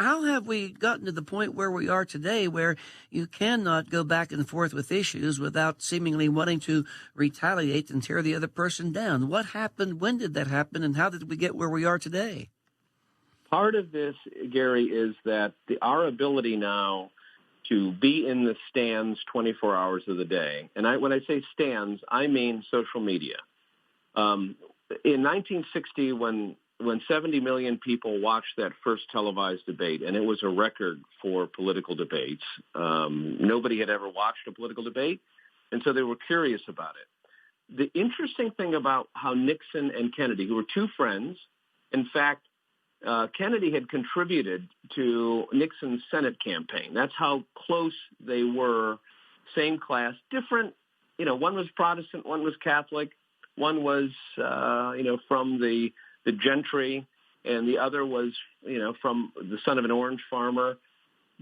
How have we gotten to the point where we are today where you cannot go back and forth with issues without seemingly wanting to retaliate and tear the other person down? What happened? When did that happen? And how did we get where we are today? Part of this, Gary, is that our ability now to be in the stands 24 hours of the day, and when I say stands, I mean social media. In 1960, when 70 million people watched that first televised debate, and it was a record for political debates, nobody had ever watched a political debate, and so they were curious about it. The interesting thing about how Nixon and Kennedy, who were two friends, in fact, Kennedy had contributed to Nixon's Senate campaign. That's how close they were, same class, different. One was Protestant, one was Catholic, one was, from the gentry, and the other was, from the son of an orange farmer.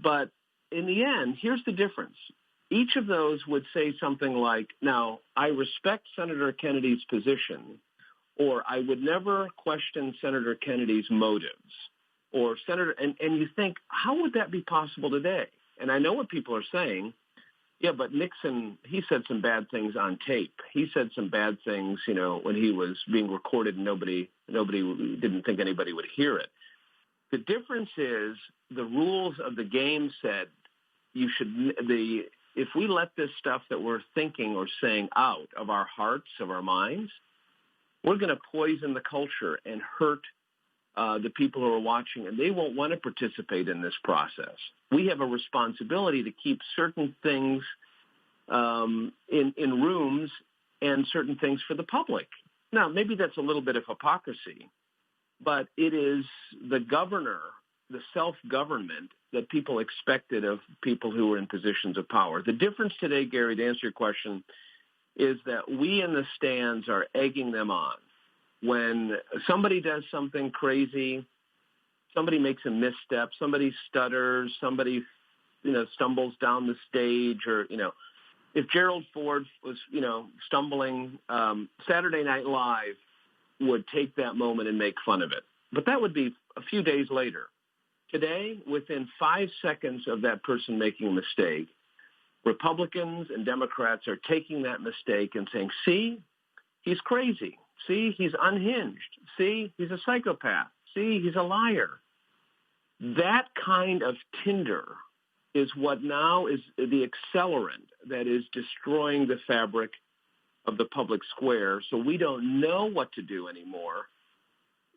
But in the end, here's the difference. Each of those would say something like, now, I respect Senator Kennedy's position, or I would never question Senator Kennedy's motives, or and you think, how would that be possible today? And I know what people are saying. Yeah, but Nixon, he said some bad things on tape. He said some bad things, when he was being recorded and nobody didn't think anybody would hear it. The difference is the rules of the game said if we let this stuff that we're thinking or saying out of our hearts, of our minds, we're going to poison the culture and hurt the people who are watching, and they won't want to participate in this process. We have a responsibility to keep certain things in rooms and certain things for the public. Now, maybe that's a little bit of hypocrisy, but it is the governor, the self-government that people expected of people who were in positions of power. The difference today, Gary, to answer your question, is that we in the stands are egging them on. When somebody does something crazy, somebody makes a misstep, somebody stutters, somebody, stumbles down the stage, or, if Gerald Ford was, stumbling, Saturday Night Live would take that moment and make fun of it. But that would be a few days later. Today, within 5 seconds of that person making a mistake, Republicans and Democrats are taking that mistake and saying, see, he's crazy. See, he's unhinged. See, he's a psychopath. See, he's a liar. That kind of tinder is what now is the accelerant that is destroying the fabric of the public square. So we don't know what to do anymore,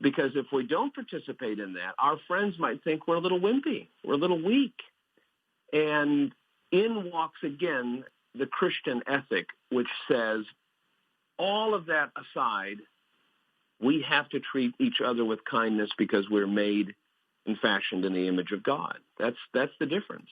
because if we don't participate in that, our friends might think we're a little wimpy, we're a little weak. And in walks again the Christian ethic, which says, all of that aside, we have to treat each other with kindness because we're made and fashioned in the image of God. That's the difference.